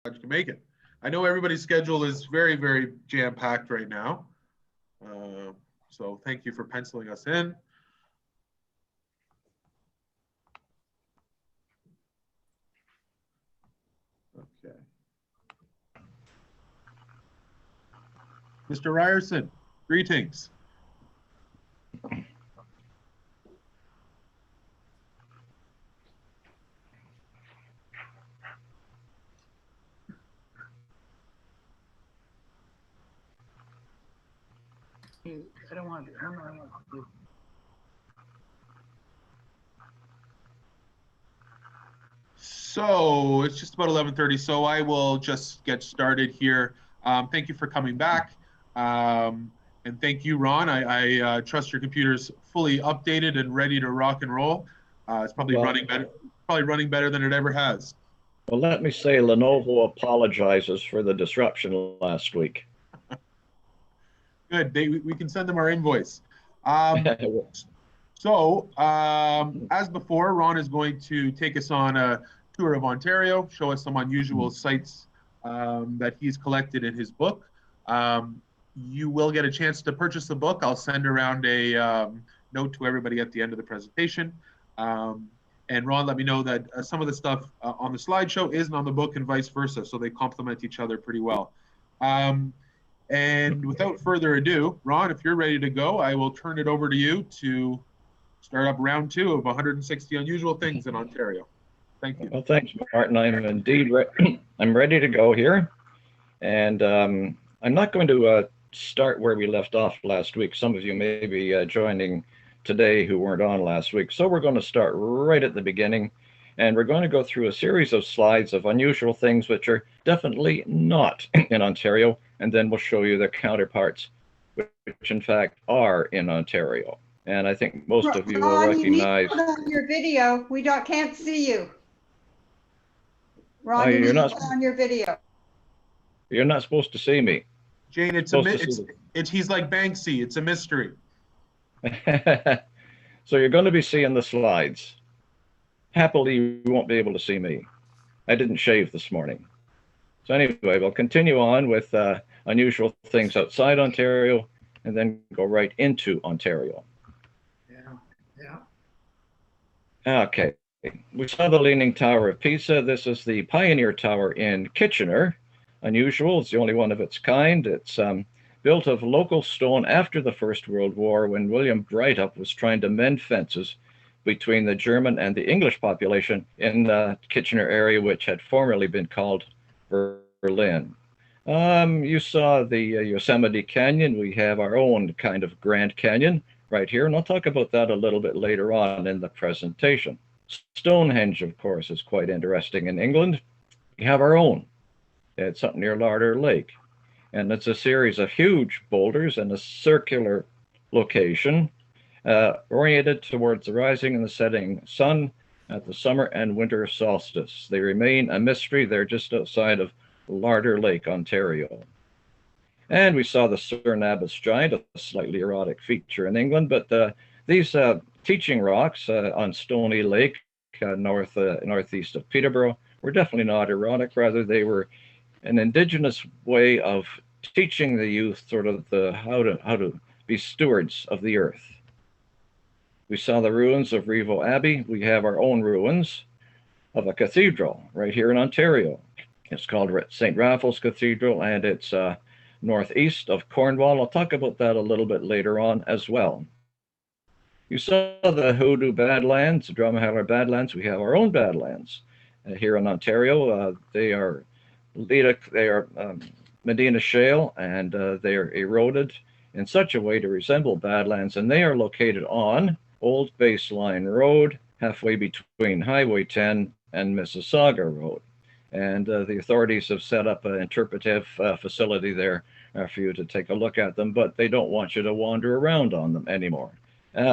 Glad you can make it. I know everybody's schedule is very, very jam-packed right now. So thank you for penciling us in. Okay. Mr. Ryerson, greetings. I don't want to do. So it's just about 11:30, so I will just get started here. Thank you for coming back. And thank you, Ron. I trust your computer's fully updated and ready to rock and roll. It's probably running better than it ever has. Well, let me say Lenovo apologizes for the disruption last week. Good. We can send them our invoice. As before, Ron is going to take us on a tour of Ontario, show us some unusual sites that he's collected in his book. You will get a chance to purchase the book. I'll send around a note to everybody at the end of the presentation. And Ron let me know that some of the stuff on the slideshow isn't on the book and vice versa, so they complement each other pretty well. And without further ado, Ron, if you're ready to go, I will turn it over to you to start up round 2 of 160 Unusual Things in Ontario. Thank you. Well, thanks, Martin. I'm indeed I'm ready to go here. And I'm not going to start where we left off last week. Some of you may be joining today who weren't on last week. So we're going to start right at the beginning. And we're going to go through a series of slides of unusual things which are definitely not in Ontario. And then we'll show you their counterparts, which in fact are in Ontario. And I think most of you will recognize. You need to put on your video. We can't see you. Ron, you're not on your video. You're not supposed to see me. Jane, he's like Banksy. It's a mystery. So you're going to be seeing the slides. Happily, you won't be able to see me. I didn't shave this morning. So anyway, we'll continue on with unusual things outside Ontario and then go right into Ontario. Yeah. Okay. We saw the Leaning Tower of Pisa. This is the Pioneer Tower in Kitchener. Unusual. It's the only one of its kind. It's built of local stone after the First World War when William Breithaupt was trying to mend fences between the German and the English population in the Kitchener area, which had formerly been called Berlin. You saw the Yosemite Canyon. We have our own kind of Grand Canyon right here, and I'll talk about that a little bit later on in the presentation. Stonehenge, of course, is quite interesting in England. We have our own. It's up near Larder Lake, and it's a series of huge boulders in a circular location oriented towards the rising and the setting sun at the summer and winter solstice. They remain a mystery. They're just outside of Larder Lake, Ontario. And we saw the Cernabus giant, a slightly erotic feature in England, but these teaching rocks on Stony Lake, northeast of Peterborough, were definitely not erotic. Rather, they were an indigenous way of teaching the youth sort of how to be stewards of the earth. We saw the ruins of Revo Abbey. We have our own ruins of a cathedral right here in Ontario. It's called St. Raffles Cathedral, and it's northeast of Cornwall. I'll talk about that a little bit later on as well. You saw the Hoodoo Badlands, the Drumheller Badlands. We have our own Badlands here in Ontario. They are Medina shale, and they are eroded in such a way to resemble Badlands, and they are located on Old Baseline Road, halfway between Highway 10 and Mississauga Road. And the authorities have set up an interpretive facility there for you to take a look at them, but they don't want you to wander around on them anymore.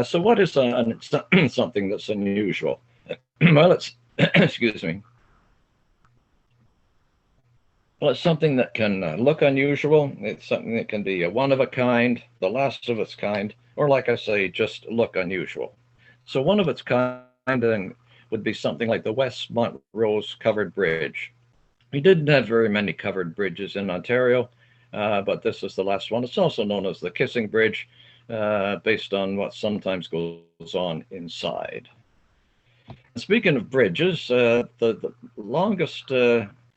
So what is something that's unusual? Well, it's, excuse me. Well, it's something that can look unusual. It's something that can be a one of a kind, the last of its kind, or like I say, just look unusual. So one of its kind would be something like the West Montrose Covered Bridge. We didn't have very many covered bridges in Ontario, but this is the last one. It's also known as the Kissing Bridge, based on what sometimes goes on inside. Speaking of bridges, the longest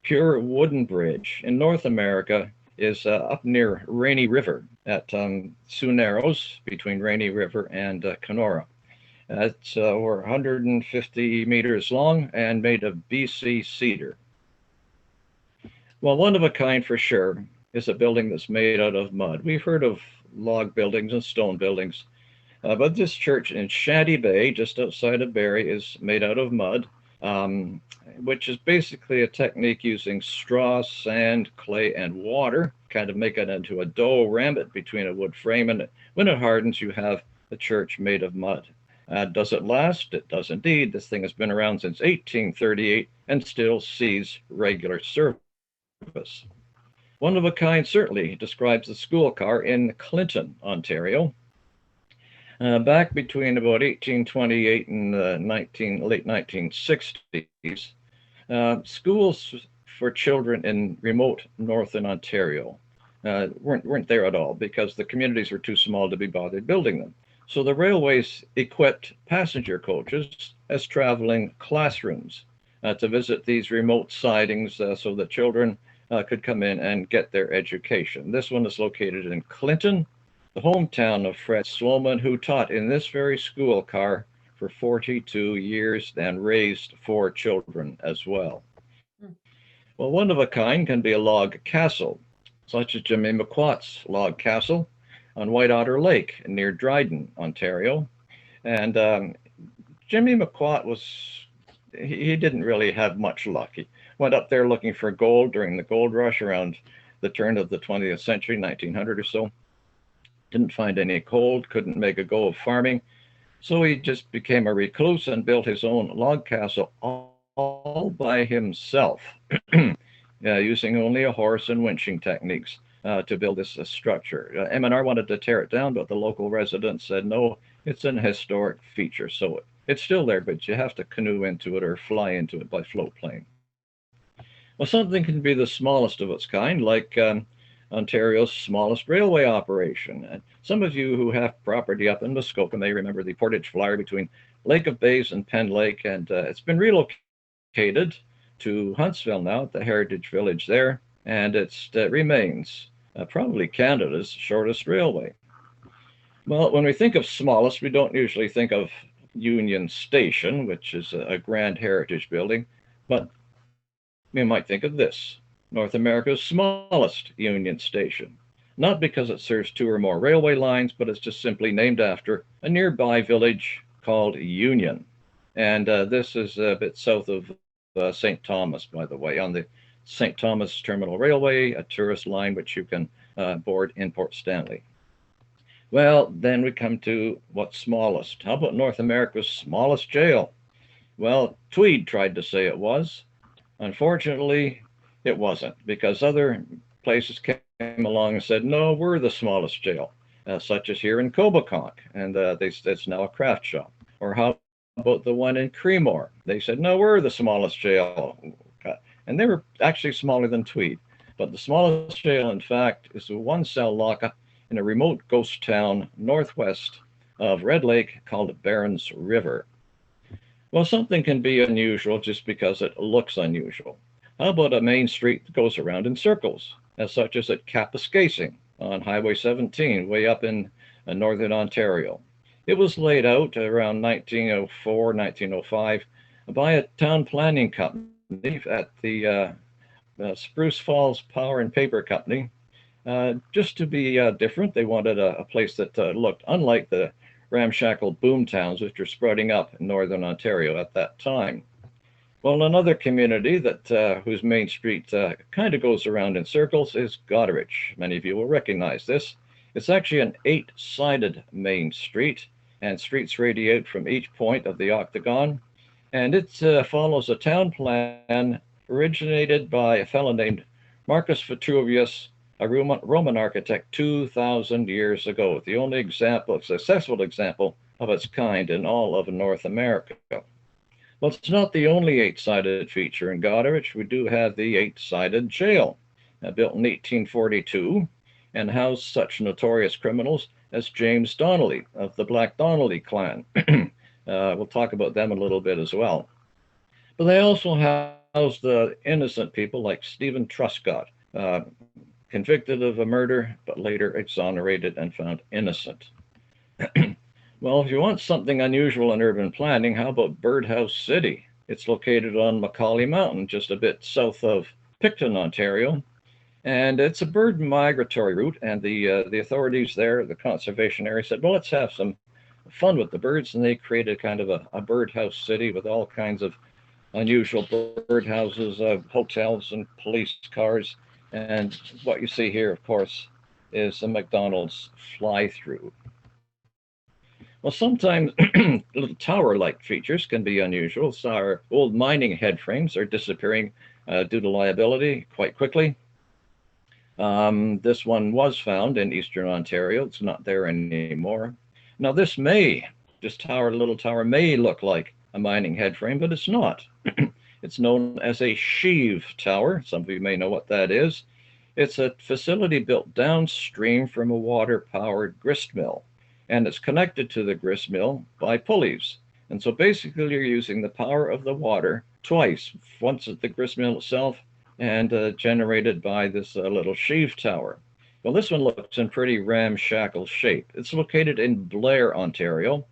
pure wooden bridge in North America is up near Rainy River at Sioux Narrows, between Rainy River and Kenora. It's over 150 meters long and made of BC cedar. Well, one of a kind for sure is a building that's made out of mud. We've heard of log buildings and stone buildings, but this church in Shanty Bay, just outside of Barrie, is made out of mud, which is basically a technique using straw, sand, clay, and water, kind of make it into a dough, ram it between a wood frame, and when it hardens, you have a church made of mud. Does it last? It does indeed. This thing has been around since 1838 and still sees regular service. One of a kind certainly describes the school car in Clinton, Ontario. Back between about 1828 and the late 1960s, schools for children in remote northern Ontario weren't there at all because the communities were too small to be bothered building them. So the railways equipped passenger coaches as traveling classrooms to visit these remote sidings so the children could come in and get their education. This one is located in Clinton, the hometown of Fred Sloman, who taught in this very school car for 42 years and raised 4 children as well. Well, one of a kind can be a log castle, such as Jimmy McQuat's log castle on White Otter Lake near Dryden, Ontario. And Jimmy McQuat he didn't really have much luck. He went up there looking for gold during the gold rush around the turn of the 20th century, 1900 or so. Didn't find any gold, couldn't make a go of farming. So he just became a recluse and built his own log castle all by himself, using only a horse and winching techniques to build this structure. M&R wanted to tear it down, but the local residents said, no, it's an historic feature. So it's still there, but you have to canoe into it or fly into it by float plane. Well, something can be the smallest of its kind, like Ontario's smallest railway operation. And some of you who have property up in Muskoka may remember the Portage Flyer between Lake of Bays and Penn Lake, and it's been relocated to Huntsville now at the Heritage Village there, and it remains probably Canada's shortest railway. Well, when we think of smallest, we don't usually think of Union Station, which is a grand heritage building, but we might think of this, North America's smallest Union Station. Not because it serves 2 or more railway lines, but it's just simply named after a nearby village called Union. And this is a bit south of St. Thomas, by the way, on the St. Thomas Terminal Railway, a tourist line which you can board in Port Stanley. Well, then we come to what's smallest. How about North America's smallest jail? Well, Tweed tried to say it was. Unfortunately, it wasn't, because other places came along and said, no, we're the smallest jail, such as here in Coboconk, and it's now a craft shop. Or how about the one in Creemore? They said, no, we're the smallest jail. And they were actually smaller than Tweed. But the smallest jail, in fact, is a 1-cell lockup in a remote ghost town northwest of Red Lake called Barons River. Well, something can be unusual just because it looks unusual. How about a main street that goes around in circles, as such as at Kapuskasing on Highway 17, way up in northern Ontario? It was laid out around 1904, 1905 by a town planning company at the Spruce Falls Power and Paper Company. Just to be different, they wanted a place that looked unlike the ramshackle boom towns which were sprouting up in northern Ontario at that time. Well, another community that whose main street kind of goes around in circles is Goderich. Many of you will recognize this. It's actually an 8-sided main street, and streets radiate from each point of the octagon, and it follows a town plan originated by a fellow named Marcus Vitruvius, a Roman architect 2,000 years ago, the only successful example of its kind in all of North America. Well, it's not the only eight-sided feature in Goderich. We do have the eight-sided jail, built in 1842, and housed such notorious criminals as James Donnelly of the Black Donnelly clan. We'll talk about them a little bit as well. But they also housed innocent people like Stephen Truscott, convicted of a murder, but later exonerated and found innocent. Well, if you want something unusual in urban planning, how about Birdhouse City? It's located on Macaulay Mountain, just a bit south of Picton, Ontario. And it's a bird migratory route, and the authorities there, the conservation area, said, well, let's have some fun with the birds, and they created kind of a birdhouse city with all kinds of unusual birdhouses, hotels, and police cars. And what you see here, of course, is the McDonald's fly-through. Well, sometimes little tower-like features can be unusual. So our old mining head frames are disappearing due to liability quite quickly. This one was found in Eastern Ontario. It's not there anymore. Now, this little tower may look like a mining head frame, but it's not. It's known as a Sheave Tower. Some of you may know what that is. It's a facility built downstream from a water-powered grist mill, and it's connected to the grist mill by pulleys. And so basically you're using the power of the water twice, once at the grist mill itself and generated by this little Sheave Tower. Well, this one looks in pretty ramshackle shape. It's located in Blair, Ontario,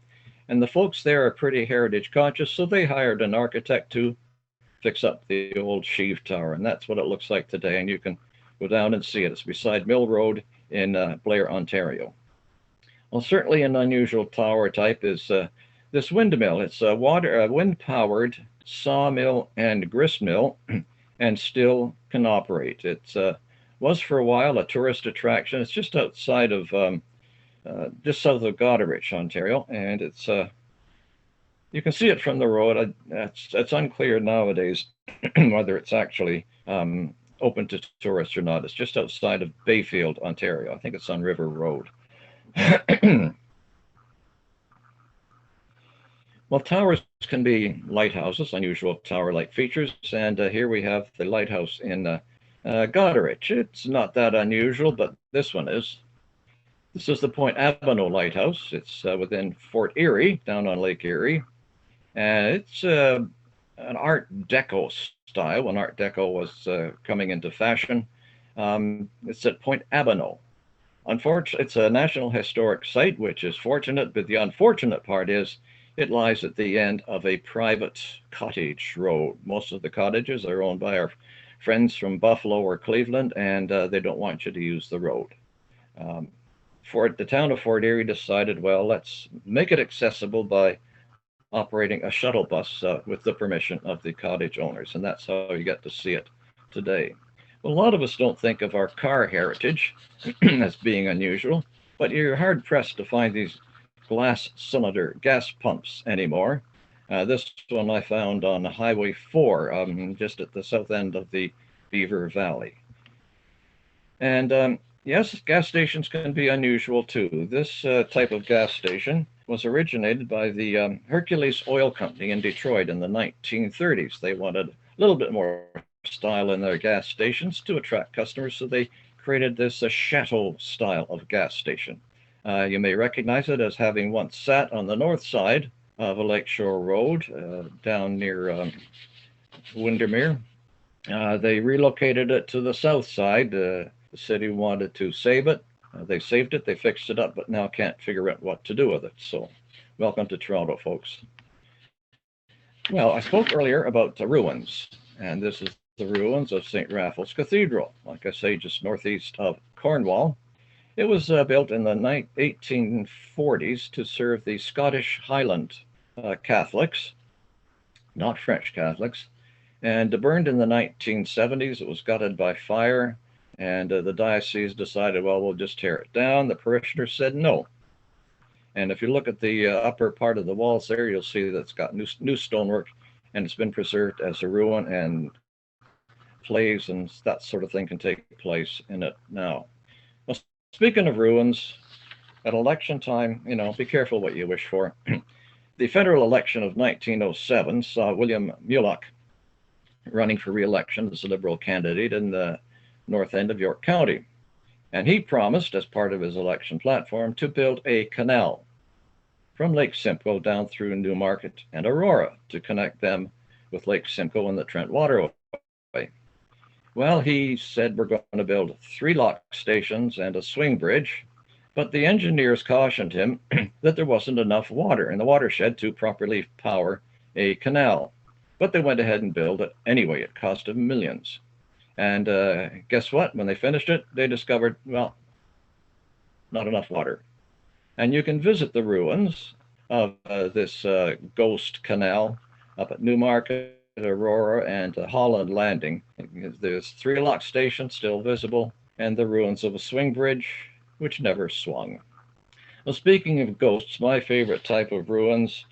and the folks there are pretty heritage conscious, so they hired an architect to fix up the old Sheave Tower, and that's what it looks like today, and you can go down and see it. It's beside Mill Road in Blair, Ontario. Well, certainly an unusual tower type is this windmill. It's a wind-powered sawmill and grist mill, and still can operate. It was for a while a tourist attraction. It's just outside of, just south of Goderich, Ontario, and it's you can see it from the road. It's unclear nowadays whether it's actually open to tourists or not. It's just outside of Bayfield, Ontario. I think it's on River Road. Well, towers can be lighthouses, unusual tower-like features, and here we have the lighthouse in Goderich. It's not that unusual, but this one is. This is the Point Albano Lighthouse. It's within Fort Erie, down on Lake Erie, and it's an Art Deco style when Art Deco was coming into fashion. It's at Point Albano. Unfortunately, it's a National Historic Site, which is fortunate, but the unfortunate part is it lies at the end of a private cottage road. Most of the cottages are owned by our friends from Buffalo or Cleveland, and they don't want you to use the road. The town of Fort Erie decided, well, let's make it accessible by operating a shuttle bus with the permission of the cottage owners, and that's how you get to see it today. Well, a lot of us don't think of our car heritage as being unusual, but you're hard-pressed to find these glass cylinder gas pumps anymore. This one I found on Highway 4, just at the south end of the Beaver Valley. And yes, gas stations can be unusual too. This type of gas station was originated by the Hercules Oil Company in Detroit in the 1930s. They wanted a little bit more style in their gas stations to attract customers, so they created this chateau style of gas station. You may recognize it as having once sat on the north side of a Lakeshore Road down near Windermere. They relocated it to the south side. The city wanted to save it. They saved it, they fixed it up, but now can't figure out what to do with it. So welcome to Toronto, folks. Well, I spoke earlier about the ruins, and this is the ruins of St. Raffles Cathedral, like I say, just northeast of Cornwall. It was built in the 1840s to serve the Scottish Highland Catholics, not French Catholics, and burned in the 1970s. It was gutted by fire, and the diocese decided, well, we'll just tear it down. The parishioners said no. And if you look at the upper part of the walls there, you'll see that it's got new stonework, and it's been preserved as a ruin, and plays and that sort of thing can take place in it now. Well, speaking of ruins, at election time, be careful what you wish for. The federal election of 1907 saw William Mulock running for re-election as a Liberal candidate in the north end of York County. And he promised, as part of his election platform, to build a canal from Lake Simcoe down through Newmarket and Aurora to connect them with Lake Simcoe and the Trent Waterway. Well, he said we're going to build 3 lock stations and a swing bridge, but the engineers cautioned him that there wasn't enough water in the watershed to properly power a canal. But they went ahead and built it anyway. It cost them millions. And guess what? When they finished it, they discovered, well, not enough water. And you can visit the ruins of this ghost canal up at Newmarket, Aurora, and Holland Landing. There's 3 lock stations still visible, and the ruins of a swing bridge, which never swung. Well, speaking of ghosts, my favorite type of ruins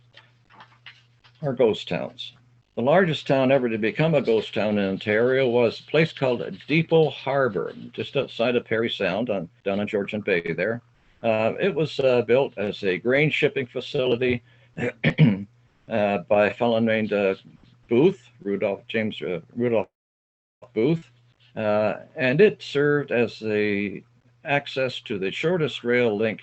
are ghost towns. The largest town ever to become a ghost town in Ontario was a place called Depot Harbor, just outside of Parry Sound down on Georgian Bay there. It was built as a grain shipping facility by a fellow named Rudolph Booth, and it served as the access to the shortest rail link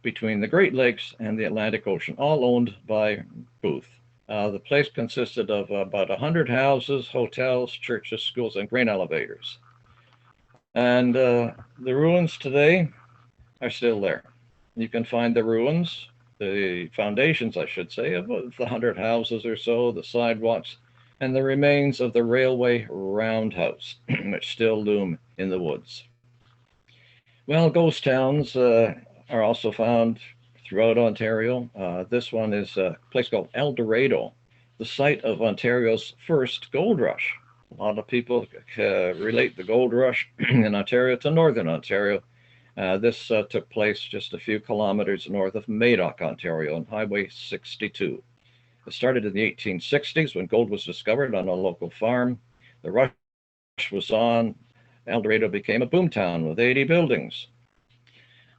between the Great Lakes and the Atlantic Ocean, all owned by Booth. The place consisted of about 100 houses, hotels, churches, schools, and grain elevators. And the ruins today are still there. You can find the ruins, the foundations, I should say, of the 100 houses or so, the sidewalks, and the remains of the railway roundhouse, which still loom in the woods. Well, ghost towns are also found throughout Ontario. This one is a place called El Dorado, the site of Ontario's first gold rush. A lot of people relate the gold rush in Ontario to Northern Ontario. This took place just a few kilometers north of Madoc, Ontario, on Highway 62. It started in the 1860s when gold was discovered on a local farm. The rush was on. El Dorado became a boomtown with 80 buildings.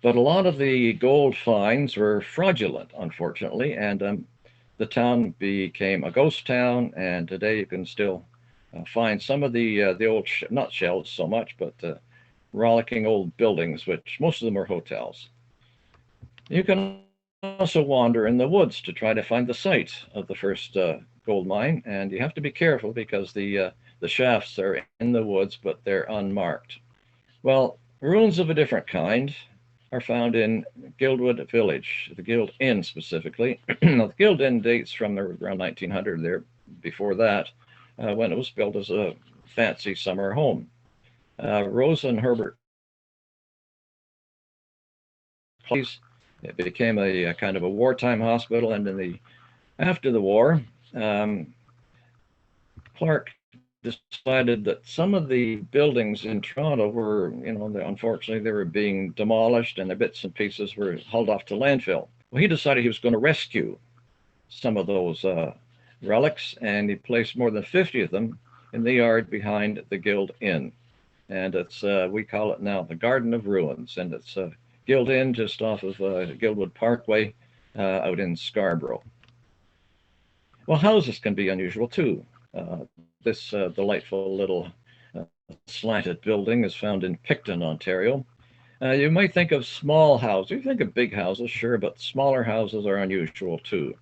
But a lot of the gold finds were fraudulent, unfortunately, and the town became a ghost town, and today you can still find some of the old, not shells so much, but rollicking old buildings, which most of them are hotels. You can also wander in the woods to try to find the site of the first gold mine, and you have to be careful because the shafts are in the woods, but they're unmarked. Well, ruins of a different kind are found in Guildwood Village, the Guild Inn specifically. Now, the Guild Inn dates from around 1900 there, before that, when it was built as a fancy summer home. Rose and Herbert, it became a kind of a wartime hospital, and after the war, Clark decided that some of the buildings in Toronto were, unfortunately, they were being demolished and their bits and pieces were hauled off to landfill. Well, he decided he was going to rescue some of those relics, and he placed more than 50 of them in the yard behind the Guild Inn. And it's, we call it now the Garden of Ruins, and it's Guild Inn just off of Guildwood Parkway out in Scarborough. Well, houses can be unusual too. This delightful little slanted building is found in Picton, Ontario. You might think of small houses. You think of big houses, sure, but smaller houses are unusual too.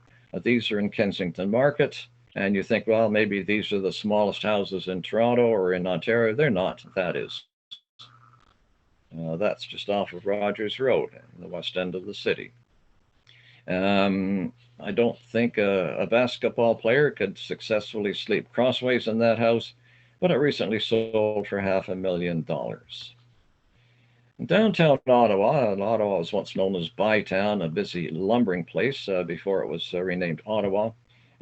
These are in Kensington Market, and you think, well, maybe these are the smallest houses in Toronto or in Ontario. They're not, that is. That's just off of Rogers Road in the west end of the city. I don't think a basketball player could successfully sleep crossways in that house, but it recently sold for $500,000. In downtown Ottawa, and Ottawa was once known as Bytown, a busy lumbering place before it was renamed Ottawa.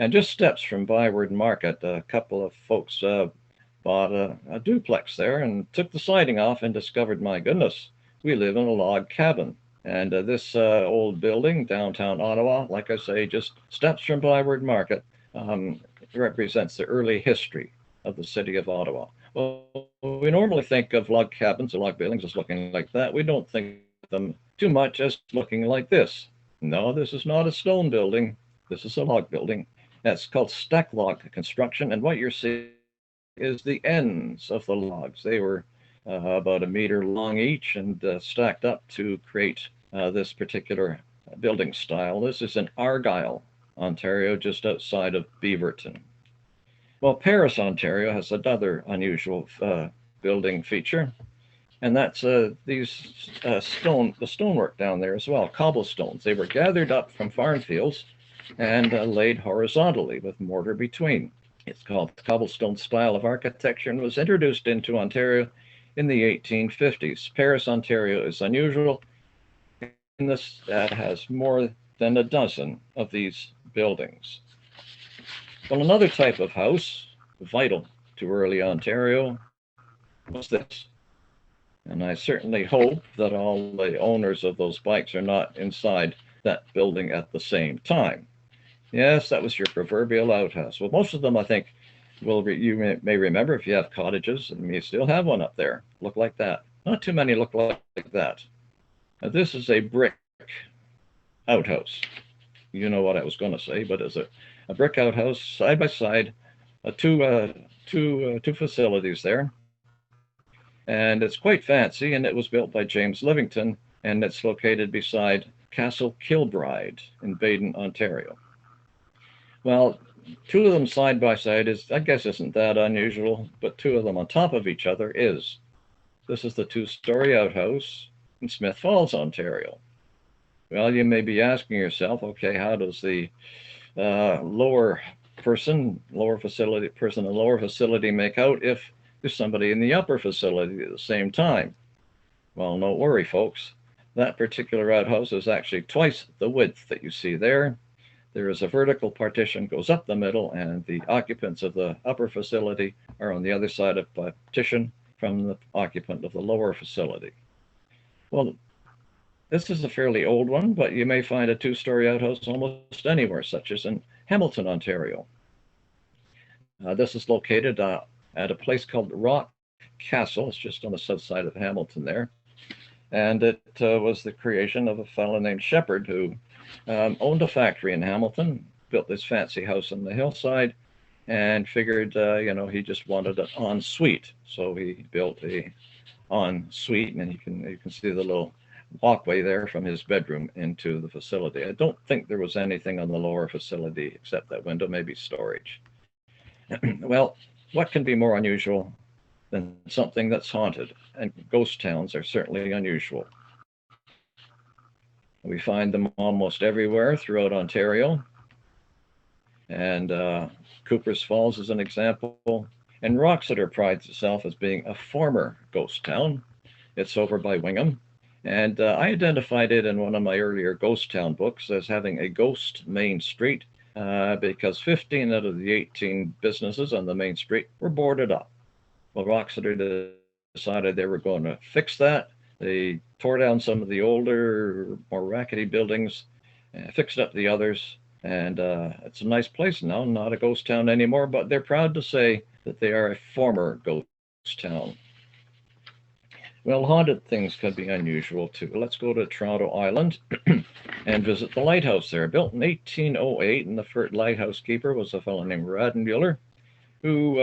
And just steps from Byward Market, a couple of folks bought a duplex there and took the siding off and discovered, my goodness, we live in a log cabin. And this old building, downtown Ottawa, like I say, just steps from Byward Market, represents the early history of the city of Ottawa. Well, we normally think of log cabins or log buildings as looking like that. We don't think of them too much as looking like this. No, this is not a stone building. This is a log building. That's called stack log construction. And what you're seeing is the ends of the logs. They were about a meter long each and stacked up to create this particular building style. This is in Argyll, Ontario, just outside of Beaverton. Well, Paris, Ontario has another unusual building feature, and that's the stonework down there as well, cobblestones. They were gathered up from farm fields and laid horizontally with mortar between. It's called the cobblestone style of architecture and was introduced into Ontario in the 1850s. Paris, Ontario is unusual in this that has more than a dozen of these buildings. Well, another type of house, vital to early Ontario, was this. And I certainly hope that all the owners of those bikes are not inside that building at the same time. Yes, that was your proverbial outhouse. Well, most of them, I think, you may remember if you have cottages, and you still have one up there. Look like that. Not too many look like that. Now, this is a brick outhouse. You know what I was going to say, but it's a brick outhouse, side by side, two facilities there. And it's quite fancy, and it was built by James Livington, and it's located beside Castle Kilbride in Baden, Ontario. Well, two of them side by side I guess isn't that unusual, but two of them on top of each other is. This is the two-story outhouse in Smith Falls, Ontario. Well, you may be asking yourself, okay, how does the lower facility make out if there's somebody in the upper facility at the same time? Well, don't worry, folks. That particular outhouse is actually twice the width that you see there. There is a vertical partition goes up the middle, and the occupants of the upper facility are on the other side of the partition from the occupant of the lower facility. Well, this is a fairly old one, but you may find a two-story outhouse almost anywhere, such as in Hamilton, Ontario. This is located at a place called Rock Castle. It's just on the south side of Hamilton there. And it was the creation of a fellow named Shepherd who owned a factory in Hamilton, built this fancy house on the hillside, and figured, he just wanted an ensuite. So he built a ensuite, and you can see the little walkway there from his bedroom into the facility. I don't think there was anything on the lower facility except that window, maybe storage. Well, what can be more unusual than something that's haunted? And ghost towns are certainly unusual. We find them almost everywhere throughout Ontario. And Cooper's Falls is an example. And Roxeter prides itself as being a former ghost town. It's over by Wingham. And I identified it in one of my earlier ghost town books as having a ghost main street because 15 out of the 18 businesses on the main street were boarded up. Well, Roxeter decided they were going to fix that. They tore down some of the older, more rackety buildings, fixed up the others, and it's a nice place now, not a ghost town anymore, but they're proud to say that they are a former ghost town. Well, haunted things can be unusual too. Let's go to Toronto Island and visit the lighthouse there. Built in 1808, and the first lighthouse keeper was a fellow named Radenbuehler, who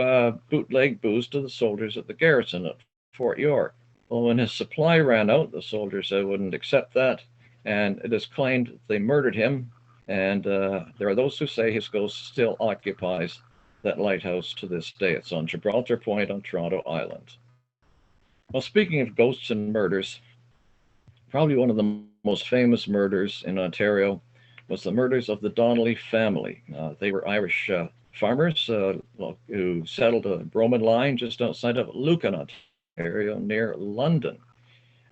bootlegged booze to the soldiers at the garrison at Fort York. Well, when his supply ran out, the soldiers wouldn't accept that, and it is claimed they murdered him, and there are those who say his ghost still occupies that lighthouse to this day. It's on Gibraltar Point on Toronto Island. Well, speaking of ghosts and murders, probably one of the most famous murders in Ontario was the murders of the Donnelly family. They were Irish farmers who settled a Roman line just outside of Lucan, Ontario, near London.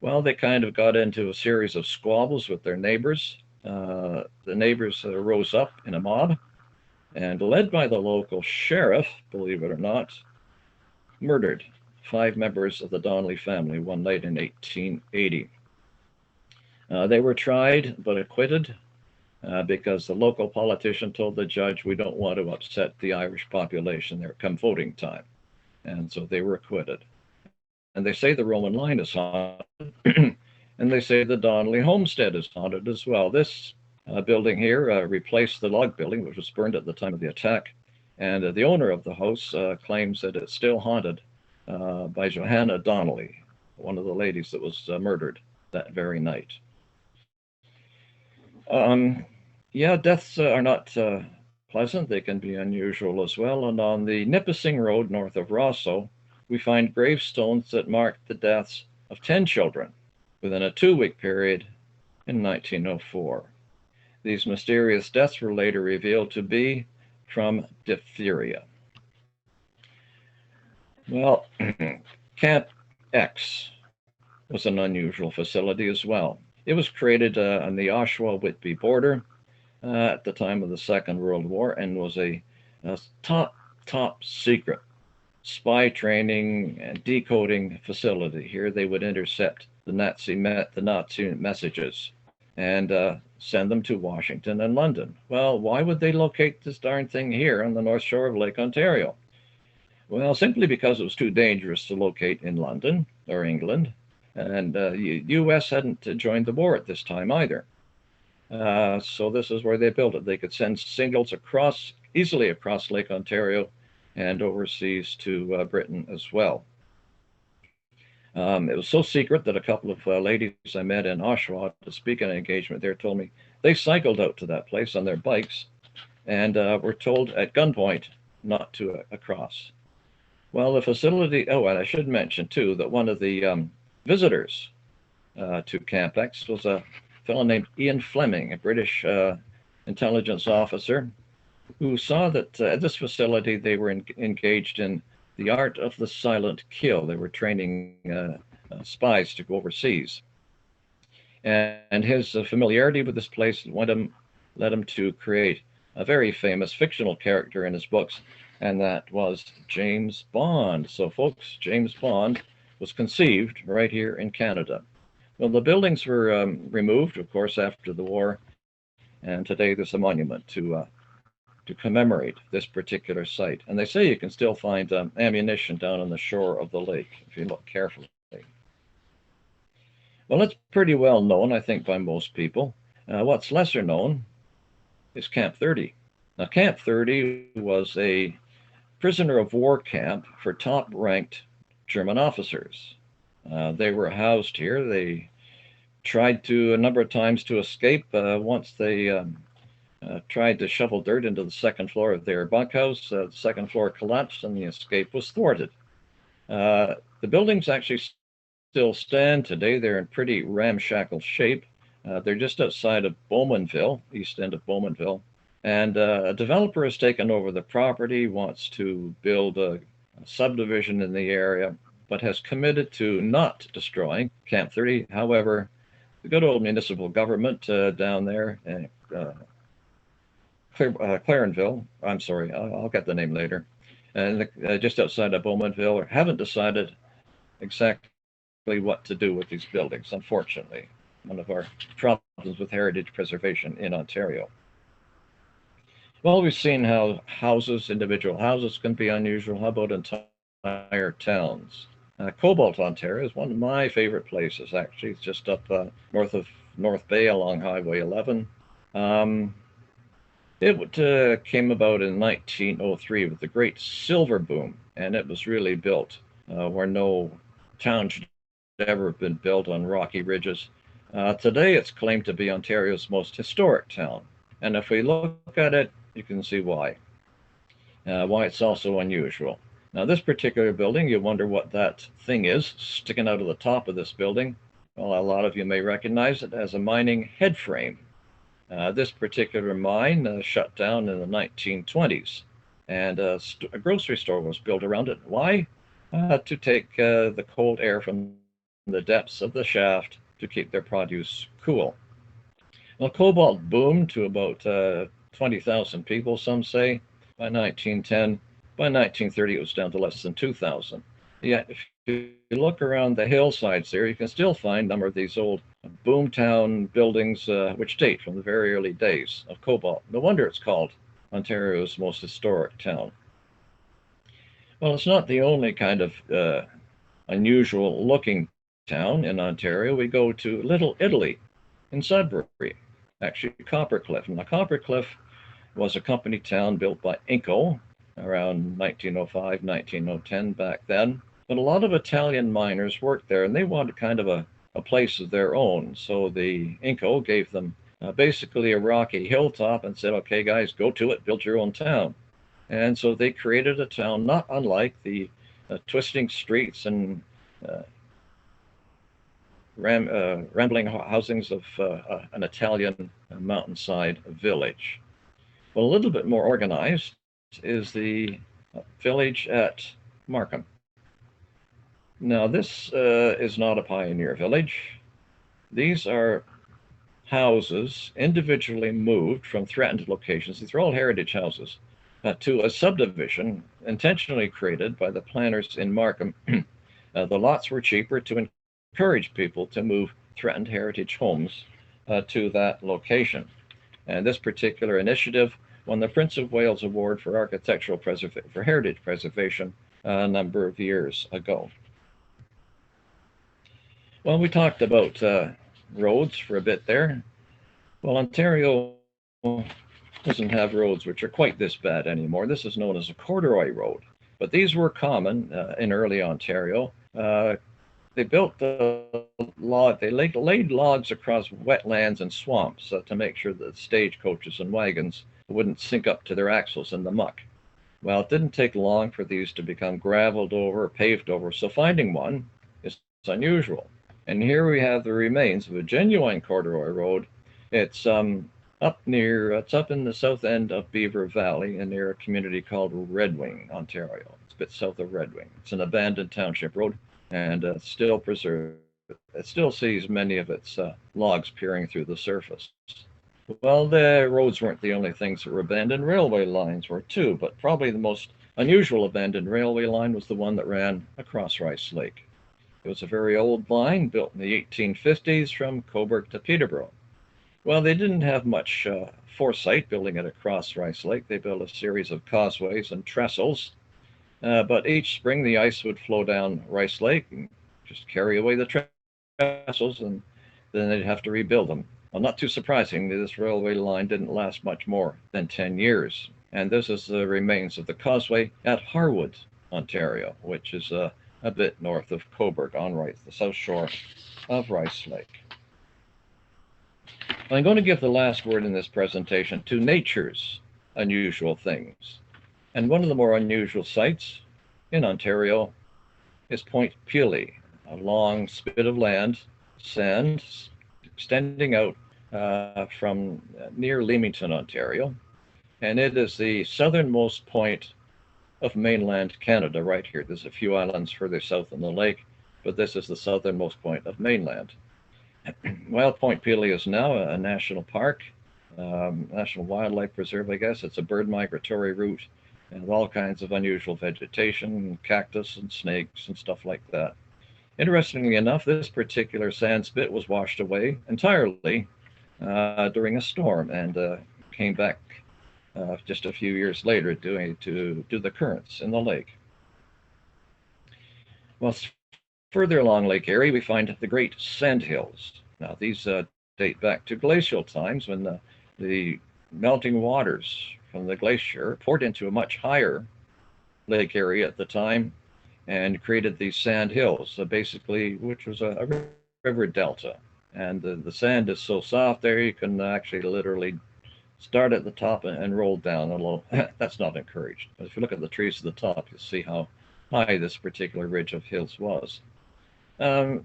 Well, they kind of got into a series of squabbles with their neighbors. The neighbors rose up in a mob and, led by the local sheriff, believe it or not, murdered 5 members of the Donnelly family one night in 1880. They were tried but acquitted because the local politician told the judge, "We don't want to upset the Irish population there come voting time." And so they were acquitted. And they say the Roman line is haunted, and they say the Donnelly homestead is haunted as well. This building here replaced the log building, which was burned at the time of the attack. And the owner of the house claims that it's still haunted by Johanna Donnelly, one of the ladies that was murdered that very night. Yeah, deaths are not pleasant. They can be unusual as well. And on the Nipissing Road north of Rosso, we find gravestones that mark the deaths of 10 children within a 2-week period in 1904. These mysterious deaths were later revealed to be from diphtheria. Well, Camp X was an unusual facility as well. It was created on the Oshawa-Whitby border at the time of the Second World War and was a top secret spy training and decoding facility. Here they would intercept the Nazi messages and send them to Washington and London. Well, why would they locate this darn thing here on the north shore of Lake Ontario? Well, simply because it was too dangerous to locate in London or England, and the U.S. hadn't joined the war at this time either. So this is where they built it. They could send signals easily across Lake Ontario and overseas to Britain as well. It was so secret that a couple of ladies I met in Oshawa to speak at an engagement there told me they cycled out to that place on their bikes and were told at gunpoint not to cross. Well, the facility, oh, and I should mention too that one of the visitors to Camp X was a fellow named Ian Fleming, a British intelligence officer, who saw that at this facility they were engaged in the art of the silent kill. They were training spies to go overseas. And his familiarity with this place led him to create a very famous fictional character in his books, and that was James Bond. So folks, James Bond was conceived right here in Canada. Well, the buildings were removed, of course, after the war, and today there's a monument to commemorate this particular site. And they say you can still find ammunition down on the shore of the lake if you look carefully. Well, it's pretty well known, I think, by most people. What's lesser known is Camp 30. Now, Camp 30 was a prisoner of war camp for top-ranked German officers. They were housed here. They tried a number of times to escape. Once they tried to shovel dirt into the second floor of their bunkhouse. The second floor collapsed and the escape was thwarted. The buildings actually still stand today. They're in pretty ramshackle shape. They're just outside of Bowmanville, east end of Bowmanville. And a developer has taken over the property, wants to build a subdivision in the area, but has committed to not destroying Camp 30. However, the good old municipal government down there, Clarenville, I'm sorry, I'll get the name later, and just outside of Bowmanville, haven't decided exactly what to do with these buildings, unfortunately. One of our problems with heritage preservation in Ontario. Well, we've seen how individual houses can be unusual. How about entire towns? Cobalt, Ontario is one of my favorite places, actually. It's just up north of North Bay along Highway 11. It came about in 1903 with the great silver boom, and it was really built where no town should ever have been built on rocky ridges. Today, it's claimed to be Ontario's most historic town, and if we look at it, you can see why it's also unusual. Now, this particular building, you wonder what that thing is sticking out of the top of this building. Well, a lot of you may recognize it as a mining head frame. This particular mine shut down in the 1920s, and a grocery store was built around it. Why? To take the cold air from the depths of the shaft to keep their produce cool. Well, cobalt boomed to about 20,000 people, some say, by 1910. By 1930, it was down to less than 2,000. Yet, if you look around the hillsides there, you can still find a number of these old boomtown buildings which date from the very early days of cobalt. No wonder it's called Ontario's most historic town. Well, it's not the only kind of unusual looking town in Ontario. We go to Little Italy in Sudbury. actually Coppercliff. Now, Coppercliff was a company town built by Inco around 1905, 1910 back then. But a lot of Italian miners worked there, and they wanted kind of a place of their own. So the Inco gave them basically a rocky hilltop and said, okay, guys, go to it, build your own town. And so they created a town not unlike the twisting streets and rambling housings of an Italian mountainside village. Well, a little bit more organized is the village at Markham. Now, this is not a pioneer village. These are houses individually moved from threatened locations. These are all heritage houses to a subdivision intentionally created by the planners in Markham. The lots were cheaper to encourage people to move threatened heritage homes to that location. And this particular initiative won the Prince of Wales Award for Heritage Preservation a number of years ago. Well, we talked about roads for a bit there. Well, Ontario doesn't have roads which are quite this bad anymore. This is known as a corduroy road, but these were common in early Ontario. They built they laid logs across wetlands and swamps to make sure that stagecoaches and wagons wouldn't sink up to their axles in the muck. Well, it didn't take long for these to become graveled over, paved over, so finding one is unusual. And here we have the remains of a genuine corduroy road. It's up in the south end of Beaver Valley and near a community called Red Wing, Ontario. It's a bit south of Red Wing. It's an abandoned township road and still preserved. It still sees many of its logs peering through the surface. Well, the roads weren't the only things that were abandoned. Railway lines were too, but probably the most unusual abandoned railway line was the one that ran across Rice Lake. It was a very old line built in the 1850s from Cobourg to Peterborough. Well, they didn't have much foresight building it across Rice Lake. They built a series of causeways and trestles, but each spring the ice would flow down Rice Lake and just carry away the trestles, and then they'd have to rebuild them. Well, not too surprisingly, this railway line didn't last much more than 10 years. And this is the remains of the causeway at Harwood, Ontario, which is a bit north of Cobourg on the south shore of Rice Lake. I'm going to give the last word in this presentation to nature's unusual things. And one of the more unusual sites in Ontario is Point Pelee, a long spit of land, sand, extending out from near Leamington, Ontario. And it is the southernmost point of mainland Canada right here. There's a few islands further south in the lake, but this is the southernmost point of mainland. Well, Point Pelee is now a national park, national wildlife preserve, I guess. It's a bird migratory route and all kinds of unusual vegetation, cactus and snakes and stuff like that. Interestingly enough, this particular sand spit was washed away entirely during a storm and came back just a few years later to do the currents in the lake. Well, further along Lake Erie, we find the Great Sandhills. Now, these date back to glacial times when the melting waters from the glacier poured into a much higher Lake Erie at the time and created these sand hills, basically, which was a river delta. And the sand is so soft there, you can actually literally start at the top and roll down a little. That's not encouraged. But if you look at the trees at the top, you'll see how high this particular ridge of hills was. One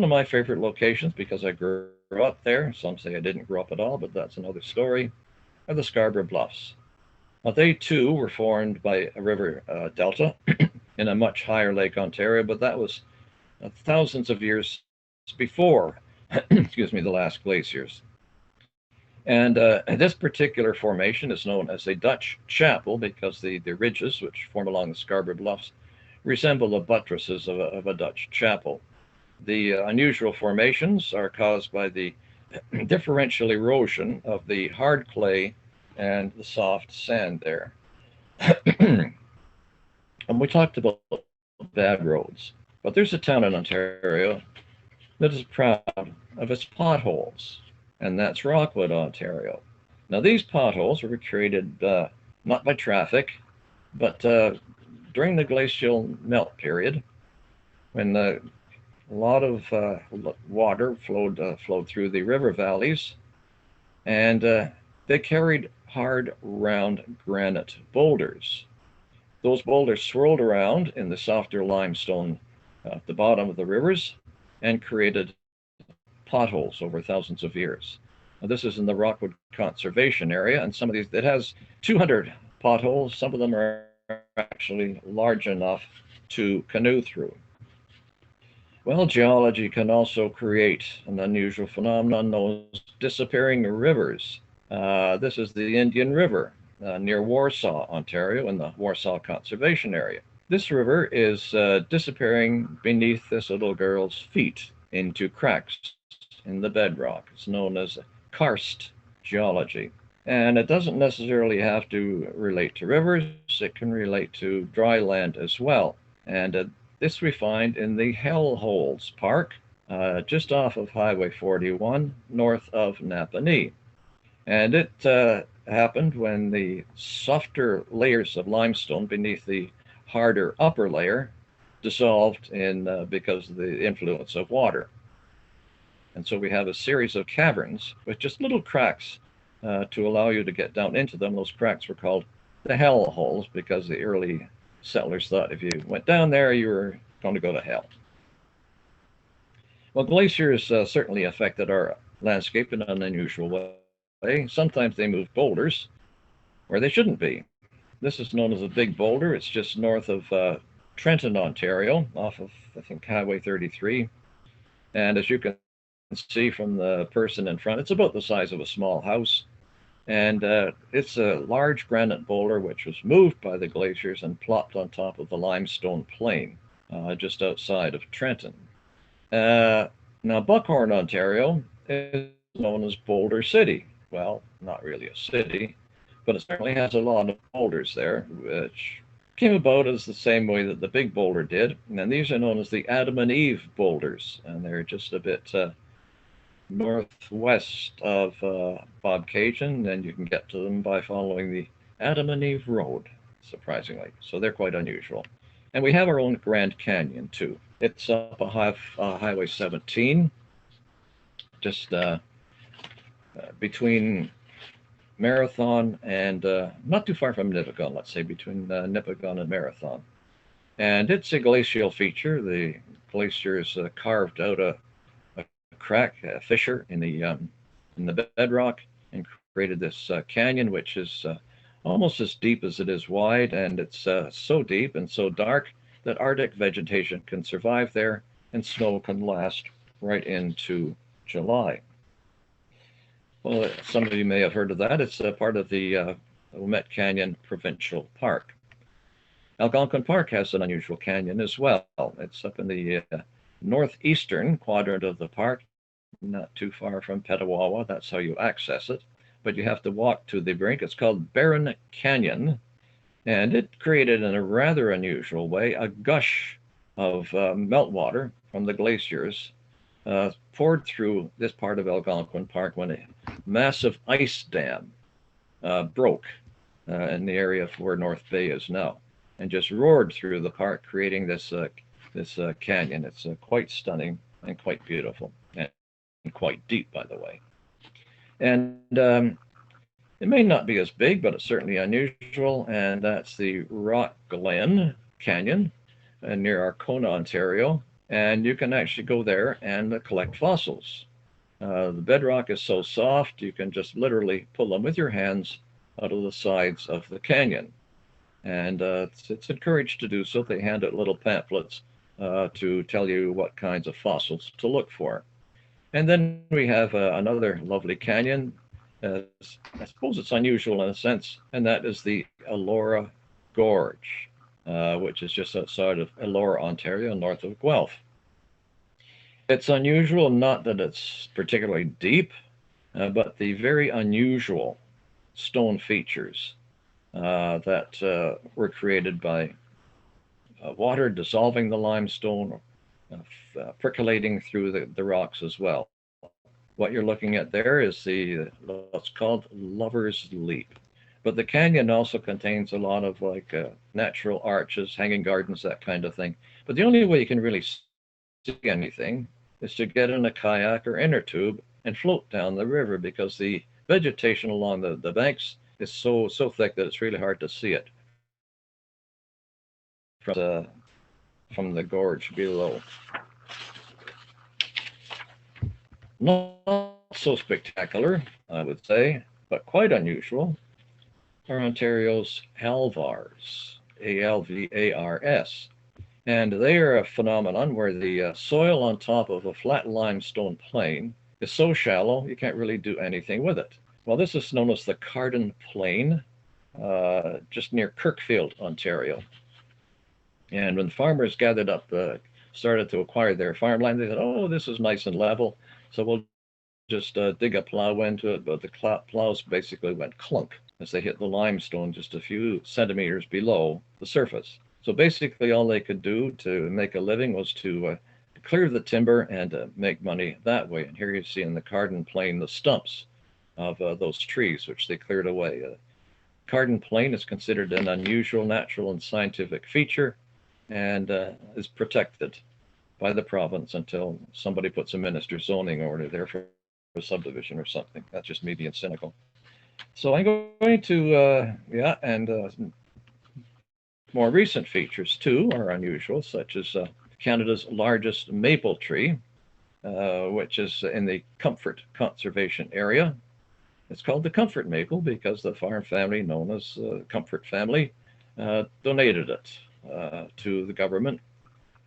of my favorite locations, because I grew up there, some say I didn't grow up at all, but that's another story, are the Scarborough Bluffs. Now, they too were formed by a river delta in a much higher Lake Ontario, but that was thousands of years before, excuse me, the last glaciers. And this particular formation is known as a Dutch chapel because the ridges which form along the Scarborough Bluffs resemble the buttresses of a Dutch chapel. The unusual formations are caused by the differential erosion of the hard clay and the soft sand there. And we talked about bad roads, but there's a town in Ontario that is proud of its potholes. and that's Rockwood, Ontario. Now, these potholes were created not by traffic, but during the glacial melt period, when a lot of water flowed through the river valleys, and they carried hard, round granite boulders. Those boulders swirled around in the softer limestone at the bottom of the rivers and created potholes over thousands of years. Now, this is in the Rockwood Conservation Area, and some of these, it has 200 potholes. Some of them are actually large enough to canoe through. Well, geology can also create an unusual phenomenon known as disappearing rivers. This is the Indian River near Warsaw, Ontario, in the Warsaw Conservation Area. This river is disappearing beneath this little girl's feet into cracks in the bedrock. It's known as karst geology. And it doesn't necessarily have to relate to rivers. It can relate to dry land as well. And this we find in the Hell Holes Park, just off of Highway 41, north of Napanee. And it happened when the softer layers of limestone beneath the harder upper layer dissolved because of the influence of water. And so we have a series of caverns with just little cracks to allow you to get down into them. Those cracks were called the hell holes because the early settlers thought if you went down there, you were going to go to hell. Well, glaciers certainly affected our landscape in an unusual way. Sometimes they move boulders where they shouldn't be. This is known as a big boulder. It's just north of Trenton, Ontario, off of, I think, Highway 33. And as you can see from the person in front, it's about the size of a small house. And it's a large granite boulder which was moved by the glaciers and plopped on top of the limestone plain just outside of Trenton. Now, Buckhorn, Ontario is known as Boulder City. Well, not really a city, but it certainly has a lot of boulders there, which came about as the same way that the big boulder did. And these are known as the Adam and Eve boulders, and they're just a bit northwest of Bobcaygeon, and you can get to them by following the Adam and Eve Road, surprisingly. So they're quite unusual. And we have our own Grand Canyon, too. It's up Highway 17, just between Marathon and not too far from Nipigon, let's say, between Nipigon and Marathon. And it's a glacial feature. The glaciers carved out a crack, a fissure in the bedrock, and created this canyon, which is almost as deep as it is wide, and it's so deep and so dark that Arctic vegetation can survive there, and snow can last right into July. Well, some of you may have heard of that. It's part of the Wilmette Canyon Provincial Park. Algonquin Park has an unusual canyon as well. It's up in the northeastern quadrant of the park, not too far from Petawawa. That's how you access it. But you have to walk to the brink. It's called Barron Canyon, and it created in a rather unusual way a gush of meltwater from the glaciers poured through this part of Algonquin Park when a massive ice dam broke in the area of where North Bay is now, and just roared through the park, creating this canyon. It's quite stunning and quite beautiful, and quite deep, by the way. And it may not be as big, but it's certainly unusual, and that's the Rock Glen Canyon near Arkona, Ontario. And you can actually go there and collect fossils. The bedrock is so soft, you can just literally pull them with your hands out of the sides of the canyon. And it's encouraged to do so. They hand out little pamphlets to tell you what kinds of fossils to look for. And then we have another lovely canyon. I suppose it's unusual in a sense, and that is the Allora Gorge, which is just outside of Allora, Ontario, north of Guelph. It's unusual, not that it's particularly deep, but the very unusual stone features that were created by water dissolving the limestone, percolating through the rocks as well. What you're looking at there is the what's called Lover's Leap. But the canyon also contains a lot of like natural arches, hanging gardens, that kind of thing. But the only way you can really see anything is to get in a kayak or inner tube and float down the river because the vegetation along the banks is so thick that it's really hard to see it from the gorge below. Not so spectacular, I would say, but quite unusual are Ontario's Alvars, Alvars. And they are a phenomenon where the soil on top of a flat limestone plain is so shallow you can't really do anything with it. Well, this is known as the Carden Plain, just near Kirkfield, Ontario. And when farmers gathered up, started to acquire their farmland, they said, oh, this is nice and level, so we'll just dig a plow into it. But the plows basically went clunk as they hit the limestone just a few centimeters below the surface. So basically all they could do to make a living was to clear the timber and make money that way. And here you see in the Carden Plain the stumps of those trees which they cleared away. Carden Plain is considered an unusual natural and scientific feature and is protected by the province until somebody puts a minister zoning order there for a subdivision or something. That's just me being cynical. So I'm going to, more recent features too are unusual, such as Canada's largest maple tree, which is in the Comfort Conservation Area. It's called the Comfort Maple because the farm family known as Comfort family donated it to the government.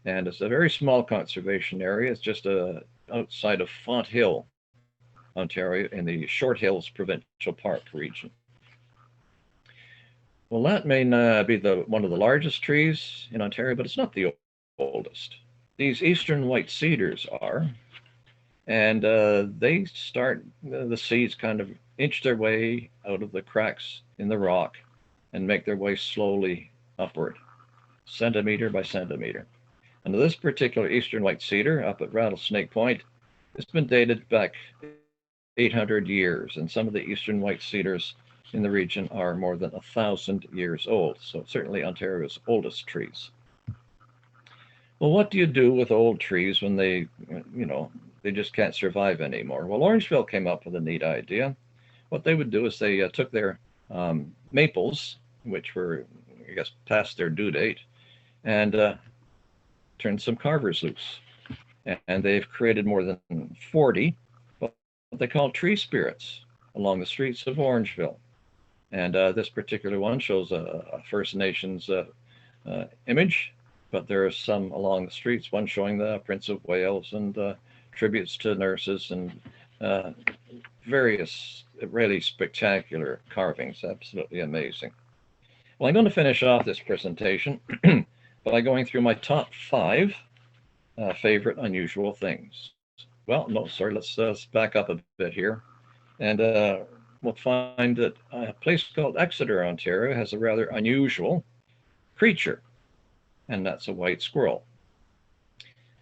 And it's a very small conservation area. It's just outside of Font Hill, Ontario, in the Short Hills Provincial Park region. Well, that may be one of the largest trees in Ontario, but it's not the oldest. These eastern white cedars are, and they start, the seeds kind of inch their way out of the cracks in the rock and make their way slowly upward, centimeter by centimeter. And this particular eastern white cedar up at Rattlesnake Point, it's been dated back 800 years, and some of the eastern white cedars in the region are more than 1,000 years old. So certainly Ontario's oldest trees. Well, what do you do with old trees when they just can't survive anymore? Well, Orangeville came up with a neat idea. What they would do is they took their maples, which were, I guess, past their due date, and turned some carvers loose. And they've created more than 40 what they call tree spirits along the streets of Orangeville. And this particular one shows a First Nations image, but there are some along the streets, one showing the Prince of Wales and tributes to nurses and various really spectacular carvings, absolutely amazing. Well, I'm going to finish off this presentation by going through my top 5 favorite unusual things. Well, no, sorry, let's back up a bit here. And we'll find that a place called Exeter, Ontario has a rather unusual creature, and that's a white squirrel.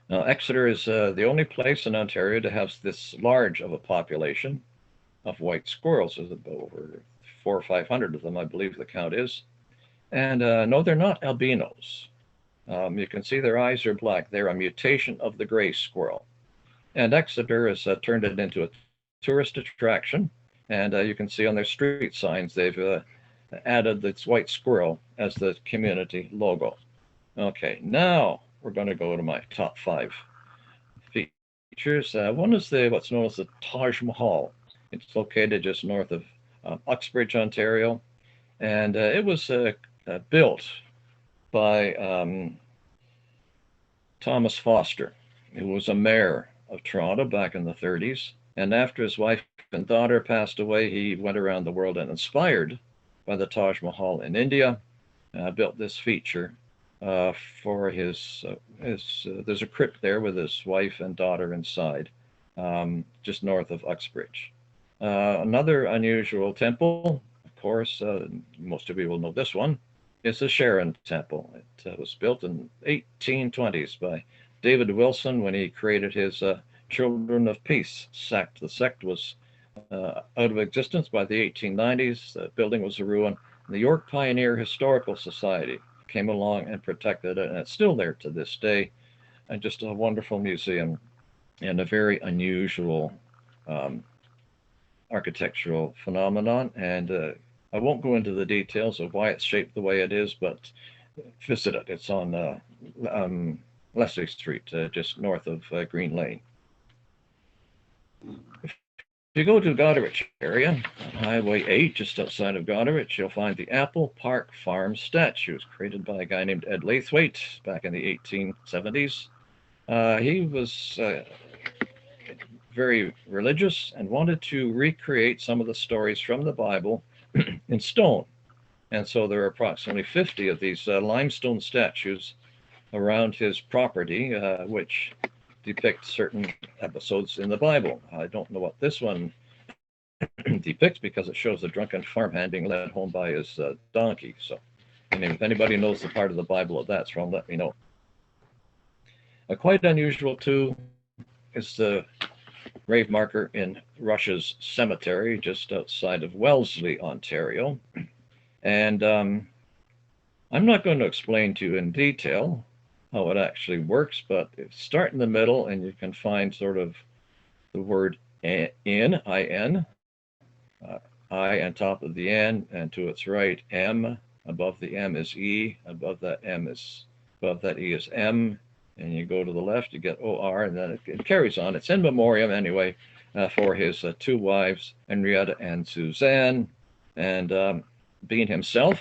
Now, Exeter is the only place in Ontario to have this large of a population of white squirrels. There's over 400 or 500 of them, I believe the count is. And no, they're not albinos. You can see their eyes are black. They're a mutation of the gray squirrel. And Exeter has turned it into a tourist attraction. And you can see on their street signs, they've added this white squirrel as the community logo. Okay, now we're going to go to my top 5 features. One is what's known as the Taj Mahal. It's located just north of Uxbridge, Ontario. And it was built by Thomas Foster, who was a mayor of Toronto back in the 30s. And after his wife and daughter passed away, he went around the world and, inspired by the Taj Mahal in India, built this feature for his there's a crypt there with his wife and daughter inside, just north of Uxbridge. Another unusual temple, of course, most of you will know this one, is the Sharon Temple. It was built in 1820s by David Wilson when he created his Children of Peace sect. The sect was out of existence by the 1890s. The building was a ruin. The York Pioneer Historical Society came along and protected it, and it's still there to this day. And just a wonderful museum and a very unusual architectural phenomenon. And I won't go into the details of why it's shaped the way it is, but visit it. It's on Leslie Street, just north of Green Lane. If you go to Goderich area, Highway 8, just outside of Goderich, you'll find the Apple Park Farm statues created by a guy named Ed Lathwaite back in the 1870s. He was very religious and wanted to recreate some of the stories from the Bible in stone. And so there are approximately 50 of these limestone statues around his property, which depict certain episodes in the Bible. I don't know what this one depicts because it shows a drunken farmhand being led home by his donkey. So if anybody knows the part of the Bible that that's from, let me know. Quite unusual too is the grave marker in Rush's Cemetery just outside of Wellesley, Ontario. And I'm not going to explain to you in detail how it actually works, but start in the middle and you can find sort of the word in, I-N, I on top of the N, and to its right, M. Above the M is E, above that E is M, and you go to the left, you get O-R, and then it carries on. It's in memoriam anyway for his two wives, Henrietta and Suzanne, and Bean himself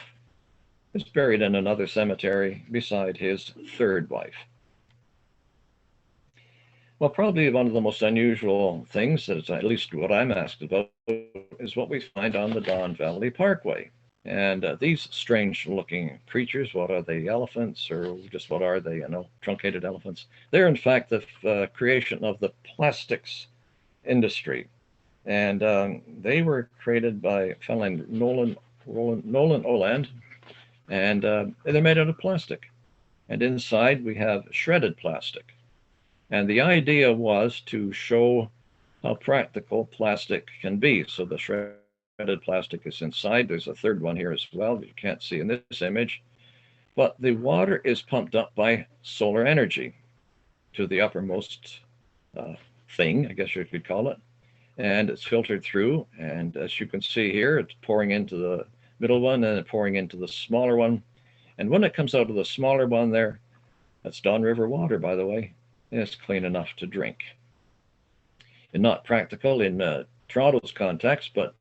is buried in another cemetery beside his third wife. Well, probably one of the most unusual things, that is at least what I'm asked about, is what we find on the Don Valley Parkway. And these strange-looking creatures, what are they, elephants, or just what are they, truncated elephants? They're, in fact, the creation of the plastics industry. And they were created by a fellow named Nolan Oland, and they're made out of plastic. And inside we have shredded plastic. And the idea was to show how practical plastic can be. So the shredded plastic is inside. There's a third one here as well that you can't see in this image. But the water is pumped up by solar energy to the uppermost thing, I guess you could call it. And it's filtered through. And as you can see here, it's pouring into the middle one and pouring into the smaller one. And when it comes out of the smaller one there, that's Don River water, by the way, and it's clean enough to drink. And not practical in Toronto's context, but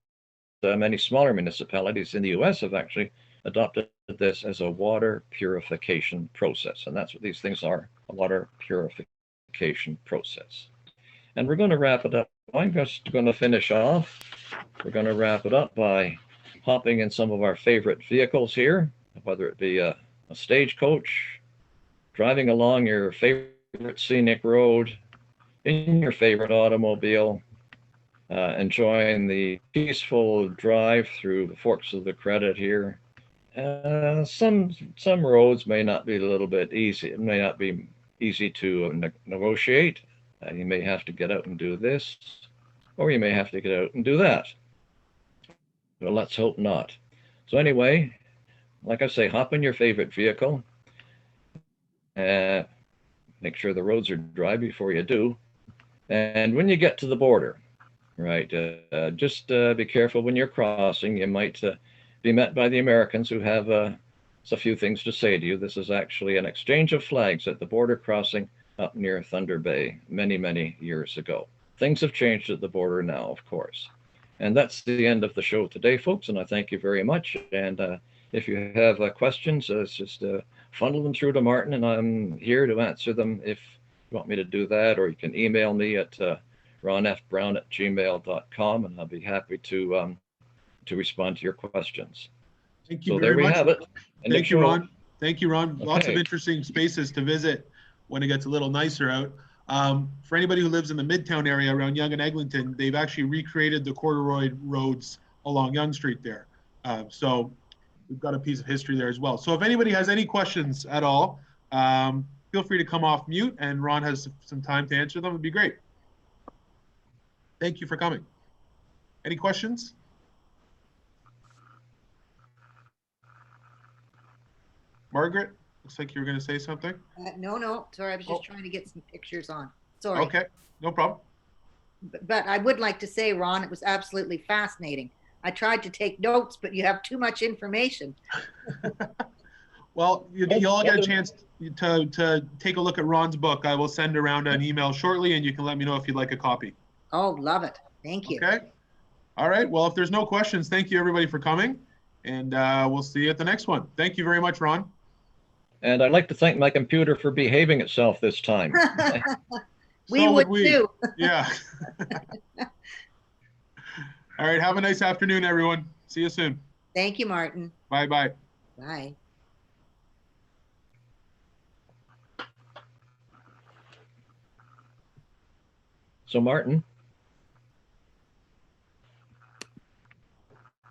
many smaller municipalities in the US have actually adopted this as a water purification process. And that's what these things are, a water purification process. And we're going to wrap it up. I'm just going to finish off. We're going to wrap it up by hopping in some of our favorite vehicles here, whether it be a stagecoach, driving along your favorite scenic road, in your favorite automobile, enjoying the peaceful drive through the Forks of the Credit here. Some roads may not be a little bit easy. It may not be easy to negotiate. You may have to get out and do this, or you may have to get out and do that. Well, let's hope not. So anyway, like I say, hop in your favorite vehicle. Make sure the roads are dry before you do. And when you get to the border, right, just be careful when you're crossing. You might be met by the Americans who have a few things to say to you. This is actually an exchange of flags at the border crossing up near Thunder Bay many, many years ago. Things have changed at the border now, of course. And that's the end of the show today, folks, and I thank you very much. And if you have questions, just funnel them through to Martin, and I'm here to answer them if you want me to do that, or you can email me at ronfbrown@gmail.com, and I'll be happy to respond to your questions. Thank you so very there we much. have it. Thank you, Ron. Thank you, Ron. Okay. Lots of interesting spaces to visit when it gets a little nicer out. For anybody who lives in the Midtown area around Yonge and Eglinton, they've actually recreated the corduroy roads along Yonge Street there. So we've got a piece of history there as well. So if anybody has any questions at all, feel free to come off mute, and Ron has some time to answer them. It'd be great. Thank you for coming. Any questions? Margaret, looks like you were going to say something. No, sorry, I was just Oh. trying to get some pictures on. Sorry. Okay, no problem. But I would like to say, Ron, it was absolutely fascinating. I tried to take notes, but you have too much information. Well, you'll all get a chance to take a look at Ron's book. I will send around an email shortly, and you can let me know if you'd like a copy. Oh, love it. Thank you. Okay. All right. Well, if there's no questions, thank you everybody for coming, and we'll see you at the next one. Thank you very much, Ron. And I'd like to thank my computer for behaving itself this time. We So would we. too. Yeah. All right. Have a nice afternoon, everyone. See you soon. Thank you, Martin. Bye-bye. Bye. So Martin,